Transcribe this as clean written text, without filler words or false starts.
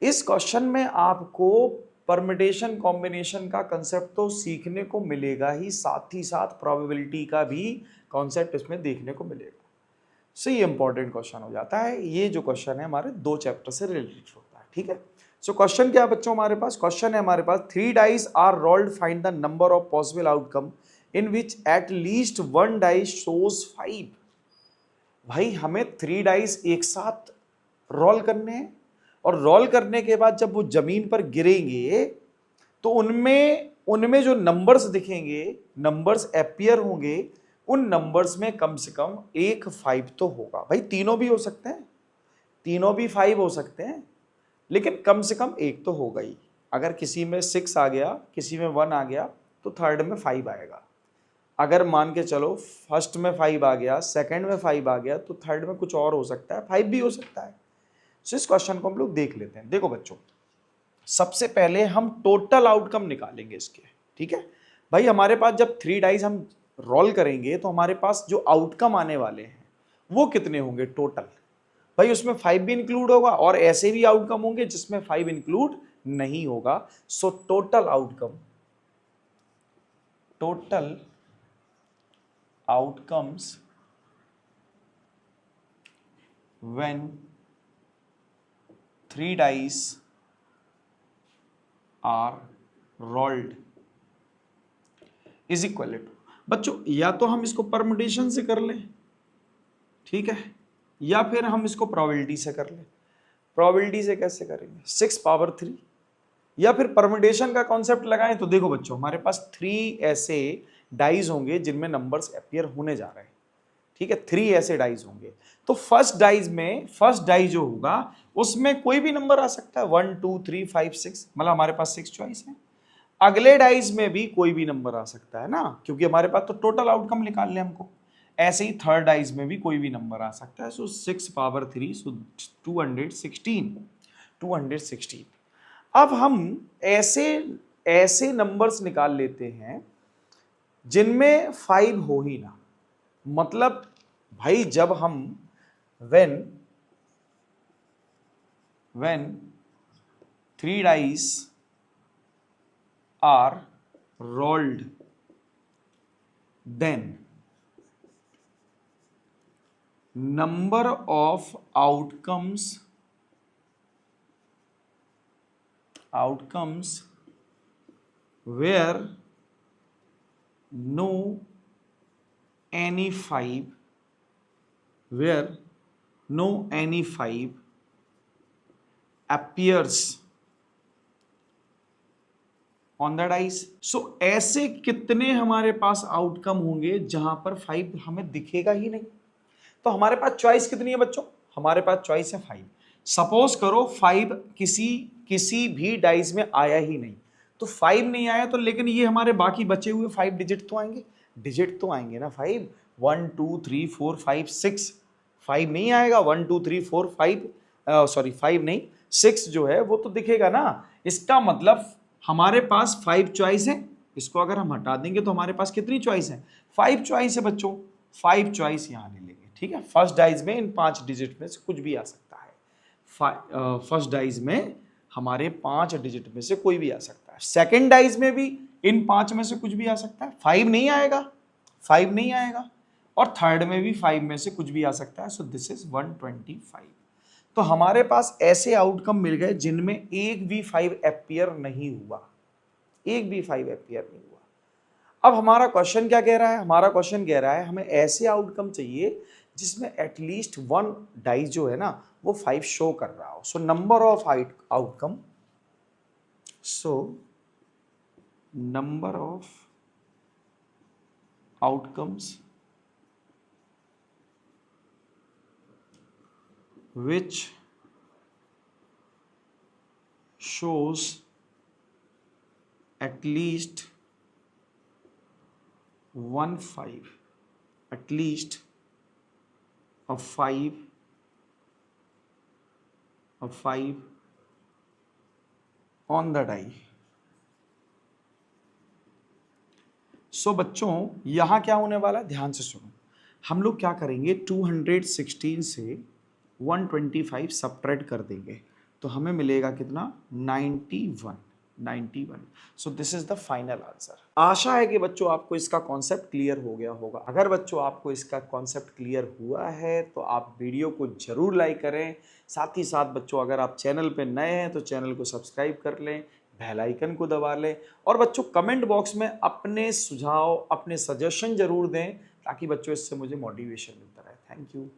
इस क्वेश्चन में आपको परमिटेशन कॉम्बिनेशन का कंसेप्ट तो सीखने को मिलेगा ही, साथ प्रोबेबिलिटी का भी कॉन्सेप्ट इसमें देखने को मिलेगा। सो ये इंपॉर्टेंट क्वेश्चन हो जाता है। ये जो क्वेश्चन है हमारे 2 चैप्टर से रिलेटेड होता है, ठीक है। सो क्वेश्चन क्या है बच्चों, हमारे पास क्वेश्चन है हमारे पास 3 dice are rolled, find the number of possible outcome in which at least 1 dice shows 5। भाई हमें 3 डाइस एक साथ रोल करने हैं और रोल करने के बाद जब वो जमीन पर गिरेंगे तो उनमें जो नंबर्स दिखेंगे, नंबर्स अपीयर होंगे, उन नंबर्स में कम से कम एक 5 तो होगा। भाई तीनों भी हो सकते हैं, तीनों भी 5 हो सकते हैं, लेकिन कम से कम एक तो होगा ही। अगर किसी में 6 आ गया, किसी में 1 आ गया, तो थर्ड में 5 आएगा। अगर मान के चलो फर्स्ट में 5 आ गया, सेकंड में 5 आ गया, तो थर्ड में कुछ और हो सकता है, 5 भी हो सकता है। सो इस क्वेश्चन को हम लोग देख लेते हैं। देखो बच्चों, सबसे पहले हम टोटल आउटकम निकालेंगे इसके, ठीक है। भाई हमारे पास जब 3 डाइस हम रोल करेंगे तो हमारे पास जो आउटकम आने वाले हैं वो कितने होंगे टोटल। भाई उसमें 5 भी इंक्लूड होगा और ऐसे भी आउटकम होंगे जिसमें 5 इंक्लूड नहीं होगा। So total outcome, total outcomes when 3 dice are rolled is equal to, बच्चों या तो हम इसको परमुटेशन से कर लें, ठीक है, या फिर हम इसको प्रोबेबिलिटी से कर लें। प्रोबेबिलिटी से कैसे करेंगे, 6 पावर 3, या फिर परमुटेशन का कॉन्सेप्ट लगाएं। तो देखो बच्चों, हमारे पास 3 ऐसे डाइज होंगे जिनमें नंबर्स अपीयर होने जा रहे हैं, ठीक है। 3 ऐसे डाइज होंगे, तो फर्स्ट डाइज जो होगा उसमें कोई भी नंबर आ सकता है, 1 2 3 5 6, मतलब हमारे पास 6 चॉइस है। अगले डाइज में भी कोई भी नंबर आ सकता है ना, क्योंकि हमारे पास तो टोटल आउटकम निकाल ले हमको। ऐसे ही थर्ड डाइज में भी कोई भी नंबर आ सकता है। सो 6 पावर 3, सो 216। अब हम ऐसे नंबर्स निकाल लेते हैं जिनमें 5 हो ही ना। मतलब भाई जब हम when 3 dice are rolled, then number of outcomes where no any 5 appears on the dice। सो ऐसे कितने हमारे पास आउटकम होंगे जहां पर 5 हमें दिखेगा ही नहीं। तो हमारे पास चॉइस कितनी है बच्चों, हमारे पास चॉइस है 5। सपोज करो 5 किसी भी डाइस में आया ही नहीं, तो 5 नहीं आया तो लेकिन ये हमारे बाकी बचे हुए 5 डिजिट तो आएंगे, ना 5, 1 2 3 4 5 6। 5 नहीं आएगा, 1 2 3 4 5, सॉरी 5 नहीं, 6 जो है वो तो दिखेगा ना। इसका मतलब हमारे पास 5 चॉइस है, इसको अगर हम हटा देंगे तो हमारे पास कितनी चॉइस है, 5 चॉइस है बच्चों। 5 चॉइस यहां ले लेंगे, ठीक है। फर्स्ट डाइज में इन 5 डिजिट में से कुछ भी आ सकता है। फर्स्ट डाइज में हमारे 5 डिजिट में से कोई भी आ सकता है। सेकेंड डाइज में भी इन 5 में से कुछ भी आ सकता है, 5 नहीं आएगा, और थर्ड में भी 5 में से कुछ भी आ सकता है। सो दिस इज 125। तो हमारे पास ऐसे आउटकम मिल गए जिनमें एक भी 5 अपीयर नहीं हुआ, अब हमारा क्वेश्चन क्या कह रहा है, हमारा क्वेश्चन कह रहा है हमें ऐसे आउटकम चाहिए जिसमें एटलीस्ट 1 डाइस जो है ना वो 5 शो कर रहा हो। So number of outcome, number of outcomes which shows at least 1 5, at least a 5 on the die। सो बच्चों यहां क्या होने वाला है, ध्यान से सुनो। हम लोग क्या करेंगे, 216 से 125 सब्ट्रैक्ट कर देंगे। तो हमें मिलेगा कितना 91। So this is the final answer. आशा है कि बच्चों आपको इसका कॉन्सेप्ट क्लियर हो गया होगा। अगर बच्चों आपको इसका कॉन्सेप्ट क्लियर हुआ है तो आप वीडियो को जरूर लाइक करें। साथ ही साथ बच्चों अगर आप चैनल पे नए हैं तो चैनल को सब्सक्राइब कर लें, बेल आइकन को दबा लें और बच्चों कमेंट बॉक्स में अपने सुझाव, अपने सजेशन जरूर दें ताकि बच्चों इससे मुझे मोटिवेशन मिलता रहे। Thank you.